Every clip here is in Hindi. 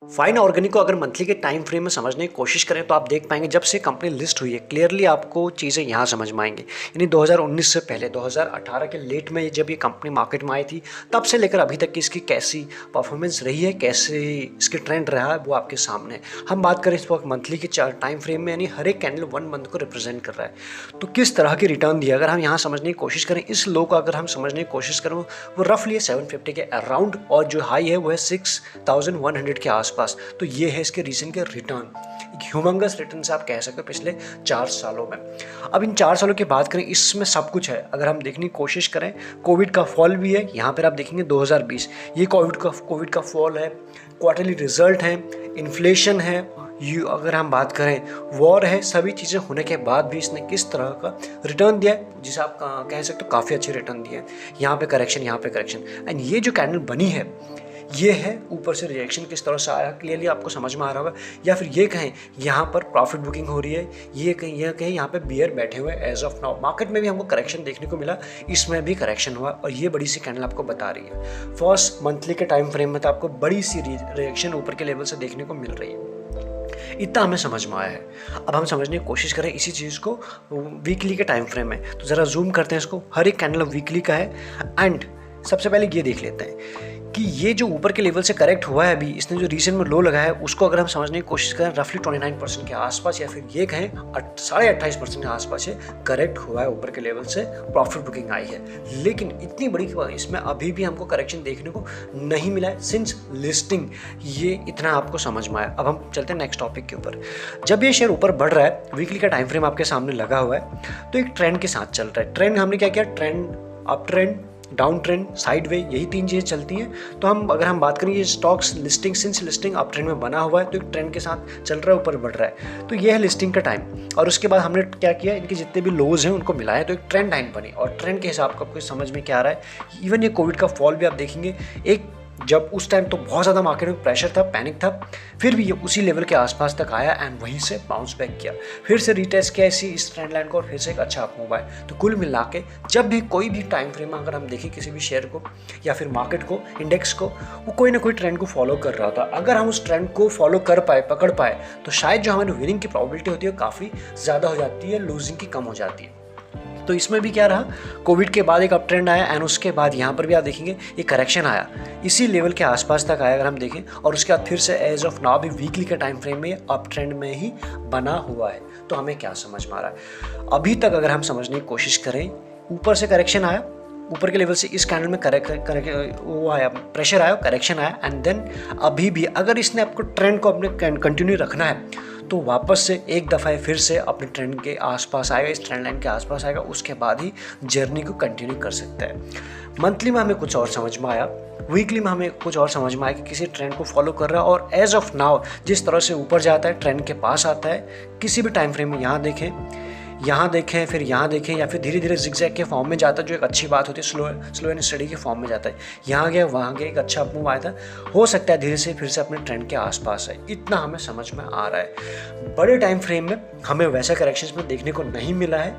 फाइन ऑर्गेनिक को अगर मंथली के टाइम फ्रेम में समझने की कोशिश करें तो आप देख पाएंगे जब से कंपनी लिस्ट हुई है क्लियरली आपको चीज़ें यहाँ समझ में आएंगी। यानी 2019 से पहले 2018 के लेट में जब ये कंपनी मार्केट में आई थी तब से लेकर अभी तक की इसकी कैसी परफॉर्मेंस रही है, कैसे इसकी ट्रेंड रहा है, वो आपके सामने है। हम बात करें इस वक्त मंथली के टाइम फ्रेम में, यानी हर एक कैंडल 1 मंथ को रिप्रेजेंट कर रहा है। तो किस तरह की रिटर्न दिया अगर हम यहाँ समझने की कोशिश करें, इस लो को अगर हम समझने की कोशिश करें वो रफली 750 के अराउंड और जो हाई है वो है 6100 के आसपास। तो ये है इसके रीजन के रिटर्न, ह्यूमंगस रिटर्न से आप कह सकते हो पिछले 4 सालों में। अब इन 4 सालों की बात करें, इसमें सब कुछ है। अगर हम देखने की कोशिश करें, कोविड का फॉल भी है यहाँ पर, आप देखेंगे 2020 ये कोविड का फॉल है, क्वार्टरली रिजल्ट है, इन्फ्लेशन है, अगर हम बात करें वॉर है, सभी चीज़ें होने के बाद भी इसने किस तरह का रिटर्न दिया है जिसे आप कह सकते हो काफ़ी अच्छे रिटर्न दिए हैं। यहाँ पे करेक्शन, यहाँ पे करेक्शन, एंड ये जो कैंडल बनी है ये है ऊपर से रिएक्शन किस तरह से आया क्लियरली आपको समझ में आ रहा होगा। या फिर ये कहें यहाँ पर प्रॉफिट बुकिंग हो रही है, ये कहें यहाँ पे बियर बैठे हुए एज ऑफ नाउ। मार्केट में भी हमको करेक्शन देखने को मिला, इसमें भी करेक्शन हुआ और ये बड़ी सी कैंडल आपको बता रही है। फर्स्ट मंथली के टाइम फ्रेम में तो आपको बड़ी सी रिएक्शन ऊपर के लेवल से देखने को मिल रही है। इतना हमें समझ में आया है। अब हम समझने की कोशिश करें इसी चीज़ को वीकली के टाइम फ्रेम में, तो ज़रा जूम करते हैं इसको। हर एक कैंडल वीकली का है एंड सबसे पहले ये देख लेते हैं कि ये जो ऊपर के लेवल से करेक्ट हुआ है अभी, इसने जो रीसेंट में लो लगाया है उसको अगर हम समझने की कोशिश करें रफली 29% के आसपास, या फिर ये कहें 28.5% के आसपास है करेक्ट हुआ है ऊपर के लेवल से, प्रॉफिट बुकिंग आई है। लेकिन इतनी बड़ी इसमें अभी भी हमको करेक्शन देखने को नहीं मिला है सिंस लिस्टिंग, ये इतना आपको समझ में आया। अब हम चलते हैं नेक्स्ट टॉपिक के ऊपर। जब ये शेयर ऊपर बढ़ रहा है, वीकली का टाइम फ्रेम आपके सामने लगा हुआ है, तो एक ट्रेंड के साथ चल रहा है। ट्रेंड हमने क्या किया, trend, up trend, down trend, side way, यही 3 चीज़ें चलती हैं। तो अगर हम बात करें ये stocks listing, since listing up trend में बना हुआ है तो एक ट्रेंड के साथ चल रहा है, ऊपर बढ़ रहा है। तो ये है लिस्टिंग का टाइम और उसके बाद हमने क्या किया, इनके जितने भी लोज हैं उनको मिलाया तो एक ट्रेंड लाइन बनी और ट्रेंड के हिसाब का आपको समझ में क्या आ रहा है। इवन ये कोविड का फॉल भी आप देखेंगे, एक जब उस टाइम तो बहुत ज़्यादा मार्केट में प्रेशर था, पैनिक था, फिर भी ये उसी लेवल के आसपास तक आया एंड वहीं से बाउंस बैक किया, फिर से रिटेस्ट किया इस ट्रेंड लाइन को और फिर से एक अच्छा अप मूव आया। तो कुल मिला के जब भी कोई भी टाइम फ्रेम में अगर हम देखें किसी भी शेयर को या फिर मार्केट को, इंडेक्स को, वो कोई ना कोई ट्रेंड को फॉलो कर रहा था। अगर हम उस ट्रेंड को फॉलो कर पाए, पकड़ पाए, तो शायद जो हमारी विनिंग की प्रोबेबिलिटी होती है काफ़ी ज़्यादा हो जाती है, लूजिंग की कम हो जाती है। तो इसमें भी क्या रहा, कोविड के बाद एक अप ट्रेंड आया एंड उसके बाद यहाँ पर भी आप देखेंगे ये करेक्शन आया, इसी लेवल के आसपास तक आया अगर हम देखें, और उसके बाद फिर से एज ऑफ नाउ भी वीकली के टाइम फ्रेम में ये अप ट्रेंड में ही बना हुआ है। तो हमें क्या समझ में आ रहा है अभी तक, अगर हम समझने की कोशिश करें, ऊपर से करेक्शन आया, ऊपर के लेवल से इस कैंडल में वो आया, प्रेशर आया, करेक्शन आया एंड देन अभी भी अगर इसने आपको ट्रेंड को अपने कंटिन्यू रखना है तो वापस से एक दफ़ा फिर से अपने ट्रेंड के आसपास आएगा, इस ट्रेंड लाइन के आसपास आएगा, उसके बाद ही जर्नी को कंटिन्यू कर सकता है। मंथली में हमें कुछ और समझ में आया, वीकली में हमें कुछ और समझ में आया कि किसी ट्रेंड को फॉलो कर रहा है और एज ऑफ नाउ जिस तरह से ऊपर जाता है, ट्रेंड के पास आता है, किसी भी टाइम फ्रेम में यहाँ देखें फिर यहाँ देखें, या फिर धीरे धीरे जिगजैग के फॉर्म में जाता है, जो एक अच्छी बात होती है, स्लो एंड स्टडी के फॉर्म में जाता है। यहाँ गया वहाँ गया, एक अच्छा अप मूव आया था, हो सकता है धीरे से फिर से अपने ट्रेंड के आसपास है। इतना हमें समझ में आ रहा है। बड़े टाइम फ्रेम में हमें वैसा करेक्शंस में देखने को नहीं मिला है,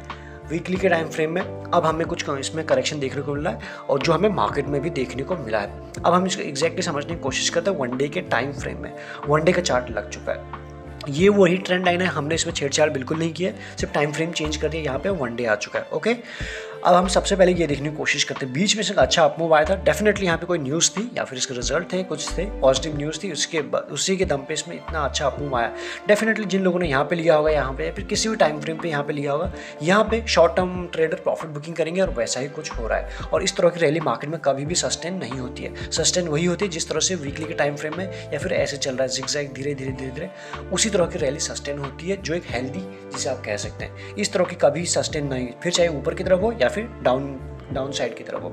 वीकली के टाइम फ्रेम में अब हमें कुछ इसमें करेक्शन देखने को मिला है और जो हमें मार्केट में भी देखने को मिला है। अब हम इसको एग्जैक्टली समझने की कोशिश करते हैं। 1 डे के टाइम फ्रेम में 1 डे का चार्ट लग चुका है, ये वही ट्रेंड लाइन है, हमने इसमें छेड़छाड़ बिल्कुल नहीं किया, सिर्फ टाइम फ्रेम चेंज कर दिया, यहाँ पे 1 डे आ चुका है। ओके, अब हम सबसे पहले ये देखने की कोशिश करते हैं, बीच में से अच्छा अप मूव आया था, डेफिनेटली यहाँ पे कोई न्यूज़ थी या फिर इसके रिजल्ट थे, कुछ थे पॉजिटिव न्यूज़ थी, उसी के दम पे इसमें इतना अच्छा अप मूव आया। डेफिनेटली जिन लोगों ने यहाँ पे लिया होगा, यहाँ पे या फिर किसी भी टाइम फ्रेम पे यहाँ पे लिया होगा, यहाँ पे short term trader profit booking करेंगे और वैसा ही कुछ हो रहा है। और इस तरह की रैली मार्केट में कभी भी सस्टेन नहीं होती है। सस्टेन वही होती है जिस तरह से वीकली के टाइम फ्रेम में या फिर ऐसे चल रहा है जिगजैग, धीरे धीरे उसी तरह की रैली सस्टेन होती है, जो एक हेल्दी जिसे आप कह सकते हैं। इस तरह की कभी सस्टेन नहीं, फिर चाहे ऊपर की तरफ हो या फिर डाउन साइड की तरफ हो।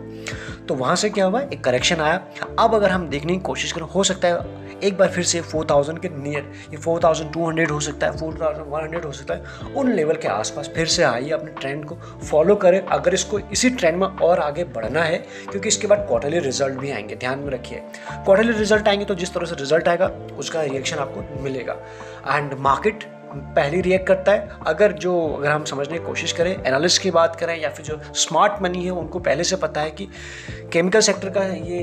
तो वहाँ से क्या हुआ, एक करेक्शन आया। अब अगर हम देखने की कोशिश करें, हो सकता है एक बार फिर से 4000 के नियर, ये 4200 हो सकता है, 4100 हो सकता है, उन लेवल के आसपास फिर से आइए, अपने ट्रेंड को फॉलो करें अगर इसको इसी ट्रेंड में और आगे बढ़ना है, क्योंकि इसके बाद क्वार्टरली रिजल्ट भी आएंगे। ध्यान में रखिए, क्वार्टरली रिजल्ट आएंगे तो जिस तरह से रिजल्ट आएगा उसका रिएक्शन आपको मिलेगा एंड मार्केट पहले रिएक्ट करता है। अगर हम समझने की कोशिश करें, एनालिस्ट की बात करें या फिर जो स्मार्ट मनी है, उनको पहले से पता है कि केमिकल सेक्टर का ये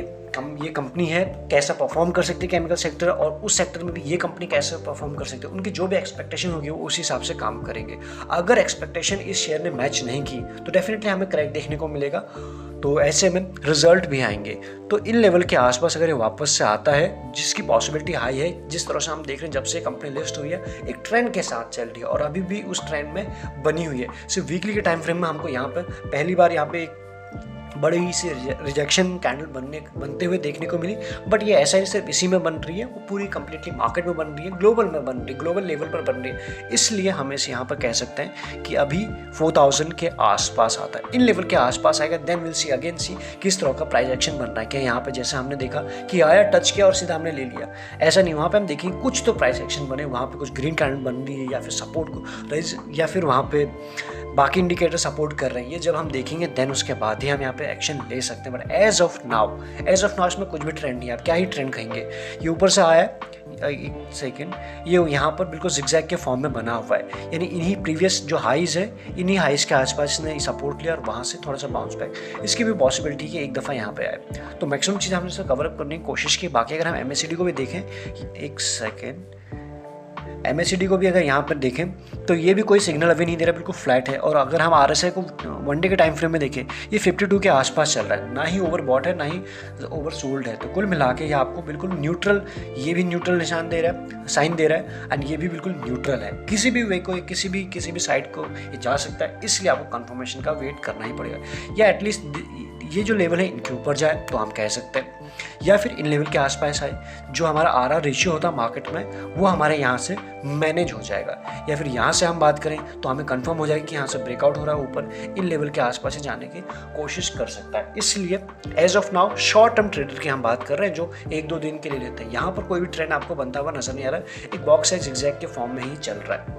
ये कंपनी है कैसा परफॉर्म कर सकती है केमिकल सेक्टर, और उस सेक्टर में भी ये कंपनी कैसे परफॉर्म कर सकती है, उनकी जो भी एक्सपेक्टेशन होगी वो उस हिसाब से काम करेंगे। अगर एक्सपेक्टेशन इस शेयर ने मैच नहीं की तो डेफिनेटली हमें क्रैक देखने को मिलेगा, तो ऐसे में रिजल्ट भी आएंगे। तो इन लेवल के आसपास अगर ये वापस से आता है, जिसकी पॉसिबिलिटी हाई है, जिस तरह से हम देख रहे हैं जब से कंपनी लिस्ट हुई है एक ट्रेंड के साथ चल रही है और अभी भी उस ट्रेंड में बनी हुई है। सिर्फ वीकली के टाइम फ्रेम में हमको यहाँ पर पहली बार यहाँ पे बड़ी सी रिजेक्शन कैंडल बनते हुए देखने को मिली, बट ये ऐसा ही सिर्फ इसी में बन रही है, वो पूरी कंप्लीटली मार्केट में बन रही है, ग्लोबल में बन रही है, ग्लोबल लेवल पर बन रही है। इसलिए हम इसे यहाँ पर कह सकते हैं कि अभी 4000 के आसपास आता है, इन लेवल के आसपास आएगा, देन विल सी अगेन सी किस तरह का प्राइस एक्शन बन रहा है। क्या यहाँ पे जैसे हमने देखा कि आया, टच किया और सीधा हमने ले लिया, ऐसा नहीं। वहाँ पे हम देखेंगे कुछ तो प्राइस एक्शन बने, वहाँ पे कुछ ग्रीन कैंडल बन रही है या फिर सपोर्ट को, या फिर वहाँ पे बाकी इंडिकेटर सपोर्ट कर रहे हैं। ये जब हम देखेंगे देन उसके बाद ही हम यहाँ पे एक्शन ले सकते हैं। बट एज ऑफ नाउ इसमें कुछ भी ट्रेंड नहीं है। आप क्या ही ट्रेंड कहेंगे, ये ऊपर से आया है, एक सेकेंड, ये यहाँ पर बिल्कुल जिगजैग के फॉर्म में बना हुआ है, यानी इन्हीं प्रीवियस जो हाइज है, इन्हीं हाइज के आसपास इसने सपोर्ट लिया और वहाँ से थोड़ा सा बाउंस बैक, इसकी भी पॉसिबिलिटी है कि एक दफ़ा यहाँ पे आए। तो मैक्सिमम चीज़ हमने इसे कवर अप करने की कोशिश की। बाकी अगर हम MACD को भी देखें, एक सेकेंड, MACD को भी अगर यहाँ पर देखें तो ये भी कोई सिग्नल अभी नहीं दे रहा, बिल्कुल फ्लैट है। और अगर हम RSI को वनडे के टाइम फ्रेम में देखें, ये 52 के आसपास चल रहा है, ना ही ओवर बॉट है ना ही ओवर सोल्ड है। तो कुल मिला के ये आपको बिल्कुल न्यूट्रल, ये भी न्यूट्रल निशान दे रहा है, साइन दे रहा है, एंड ये भी बिल्कुल न्यूट्रल है। किसी भी वे को, किसी भी साइड को ये जा सकता है, इसलिए आपको कन्फर्मेशन का वेट करना ही पड़ेगा, या एटलीस्ट ये जो लेवल है इनके ऊपर जाए तो हम कह सकते हैं, या फिर इन लेवल के आसपास आए, जो हमारा RR रेशियो होता है मार्केट में वो हमारे यहाँ से मैनेज हो जाएगा। या फिर यहाँ से हम बात करें तो हमें कंफर्म हो जाएगा कि यहाँ से ब्रेकआउट हो रहा है ऊपर, इन लेवल के आसपास ही जाने की कोशिश कर सकता है। इसलिए as of now short term trader की हम बात कर रहे हैं जो 1-2 दिन के लिए लेते हैं। यहाँ पर कोई भी ट्रेंड आपको बनता हुआ नजर नहीं आ रहा है, एक बॉक्स है जिगजैग के फॉर्म में ही चल रहा है।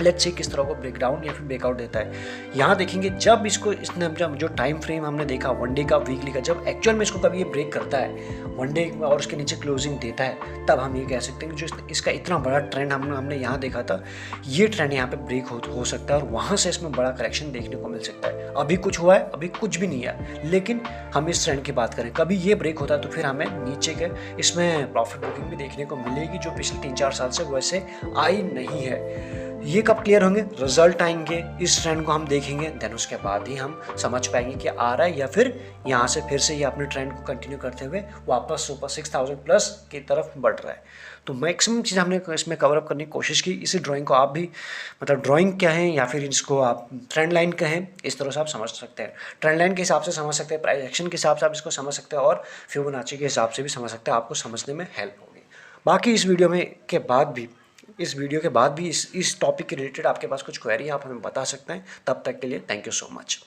लेट्स सी किस तरह को ब्रेक डाउन या फिर ब्रेकआउट देता है। यहाँ देखेंगे जब इसने जब जो टाइम फ्रेम हमने देखा वनडे का, वीकली का, जब एक्चुअल में इसको कभी ये ब्रेक करता है वनडे और उसके नीचे क्लोजिंग देता है, तब हम ये कह सकते हैं कि जो इसका इतना बड़ा ट्रेंड हमने यहाँ देखा था, ये ट्रेंड यहाँ पे ब्रेक हो सकता है और वहाँ से इसमें बड़ा करेक्शन देखने को मिल सकता है। अभी कुछ हुआ है, अभी कुछ भी नहीं है, लेकिन हम इस ट्रेंड की बात करें, कभी ये ब्रेक होता है तो फिर हमें नीचे के इसमें प्रॉफिट बुकिंग भी देखने को मिलेगी, जो पिछले 3-4 साल से वैसे आई नहीं है। ये कब क्लियर होंगे, रिजल्ट आएंगे, इस ट्रेंड को हम देखेंगे, देन उसके बाद ही हम समझ पाएंगे कि आ रहा है या फिर यहाँ से फिर से ये अपने ट्रेंड को कंटिन्यू करते हुए वापस सुपर 6000 प्लस की तरफ बढ़ रहा है। तो मैक्सिमम चीज़ हमने इसमें कवर अप करने की कोशिश की। इसी ड्राइंग को आप भी, मतलब ड्राइंग क्या है या फिर इसको आप ट्रेंड लाइन कहें, इस तरह से आप समझ सकते हैं। ट्रेंड लाइन के हिसाब से समझ सकते हैं, प्राइस एक्शन के हिसाब से आप इसको समझ सकते हैं, और फिबोनाची के हिसाब से भी समझ सकते हैं, आपको समझने में हेल्प होगी। बाकी इस वीडियो के बाद भी इस टॉपिक के रिलेटेड आपके पास कुछ क्वेरी आप हमें बता सकते हैं। तब तक के लिए थैंक यू सो मच।